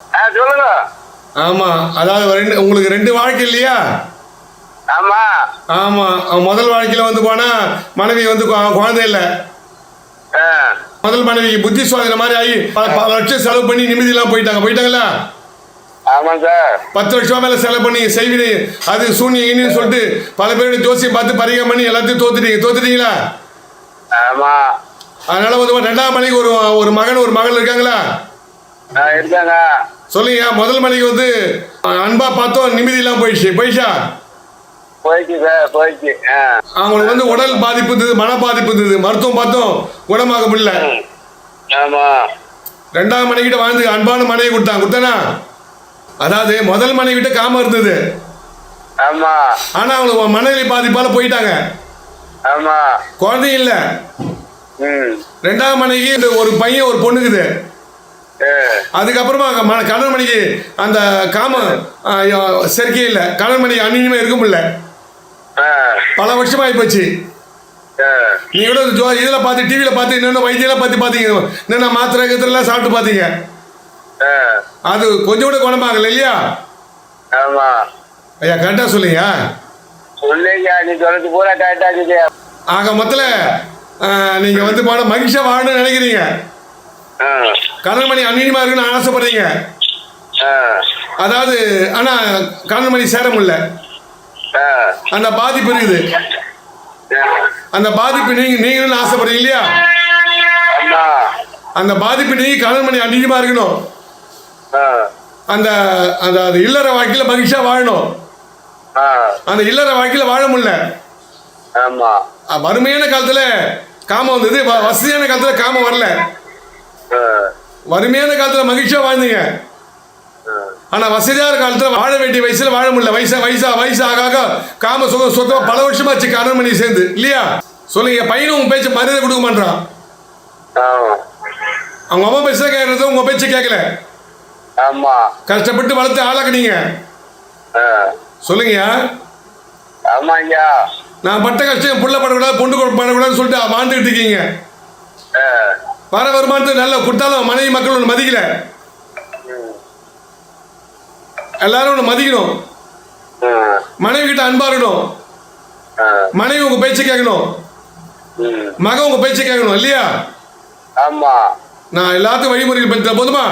சொல்லுங்க. ஆமா, அதாவது உங்களுக்கு 2 வாழ்க்கை இல்லையா? ஆமா. ஆமா, முதல் வாழ்க்கையில வந்து போனா மனைவி வந்து குழந்தை இல்லை. முதல் மனைவிக்கு புத்தி சுவாதீன மாதிரி ஆகி பல லட்சம் செலவு பண்ணி நிம்மதியெல்லாம் போயிட்டாங்களா? ஆமாம் சார். 10 லட்சம் மேல செலவு பண்ணி செய்வினை அது சூன்யம் சொல்லிட்டு பல பேருடைய ஜோசியம் பார்த்து பரிகம் பண்ணி எல்லாத்தையும் தோத்துட்டீங்களா? ஆமா. அதனால வந்து 2ஆம் மனைவிக்கு ஒரு மகன் ஒரு மகள் இருக்காங்களா? இருக்காங்க. சொல்லுங்க. முதல் மனைவிக்கு வந்து அன்பா பார்த்தோம், நிம்மதி எல்லாம் போயிடுச்சா? போயிடுச்சு சார், போயிடுச்சு. அவங்களுக்கு வந்து உடல் பாதிப்பு இருந்தது, மன பாதிப்பு இருந்தது, மருத்துவம் பார்த்தோம், குணமாக முடியல. ஆமா. 2ஆம் மனைவிட்ட வாழ்ந்து அன்பான மனைவி கொடுத்தானா? அதாவது முதல் மனைவிட்ட காமம் இருந்தது. ஆமா. ஆனா அவங்களுக்கு மனநிலை பாதிப்பால போயிட்டாங்க. ஆமா. குழந்தையும் இல்ல. 2ஆம் மனைவிக்கு ஒரு பையன் ஒரு பொண்ணுக்குது. அதுக்கப்புறமா கணவன் மணிக்கு அந்த காம சேர்க்கை இல்லை, கணவன் மணிக்கு அந்நியமா இருக்க முடியல. பல வருஷமா ஆயிப்போச்சு. நீ கூட இதில் பார்த்து டிவியில் பார்த்து என்னென்ன வைத்தியெல்லாம் பார்த்தீங்க, என்னென்ன மாத்திரை கத்திரெல்லாம் சாப்பிட்டு பார்த்தீங்க, அது கொஞ்சம் கூட குணமாகல இல்லையா? ஆமா ஐயா, கரெக்டா சொல்லுங்க. நீ சொல்றது பூரா கரெக்டா இருக்குது. ஆக மொத்தத்தில் நீங்க வந்து போன மகிழ்ச்சியா வாழணும்னு நினைக்கிறீங்க, கணவன் மணி அந்நியமா இருக்குன்னு ஆசைப்படுறீங்க. அதாவது ஆனா கணவன் மணி சேர முடியல, அந்த பாதிப்பு இருக்குது. அந்த பாதிப்பு நீங்களும் ஆசைப்படுறீங்க இல்லையா? அந்த பாதிப்பு நீங்க கணவன் மணி அந்நியமா இருக்கணும், அந்த அந்த இல்லற வாழ்க்கையில மகிழ்ச்சியா வாழணும். அந்த இல்லற வாழ்க்கையில வாழ முடியல. வறுமையான காலத்துல காமம் வந்தது, வசதியான காலத்துல காமம் வரல. வறுமையான காலத்துல மகிழ்ச்சியா வாழ்ந்தீங்க, ஆனா வசதியான காலத்துல வாழ வேண்டிய வயசுல வாழ முடியல. வயசாக காம சுத்தமா பல வருஷமாச்சு கணவன் மணி சேர்ந்து இல்லையா? சொல்லுங்க. பையனும் உங்க பேச்ச மரியாதை கொடுக்க மாட்டான். அவங்க அம்மா பேச்ச கேட்கறது உங்க பேச்ச கேட்கல. கஷ்டப்பட்டு வளர்த்து ஆளாக்குனீங்க. சொல்லுங்க. நான் பட்ட கஷ்டம் புள்ள படக்கூடாது, பொண்ணு படக்கூடாதுன்னு சொல்லிட்டு வாழ்ந்துகிட்டு இருக்கீங்க. வர வருமானத்தை நல்லா கொடுத்தாலும் மனைவி மக்கள் ஒன்று மதிக்கல. எல்லாரும் ஒன்று மதிக்கணும். மனைவி கிட்ட அன்பா இருக்கணும். மனைவி உங்க பேச்சை கேட்கணும், மகன் உங்க பேச்சை கேட்கணும் இல்லையா? ஆமா. நான் எல்லாத்துக்கும் வழிமுறைகள் பற்றி போதுமா?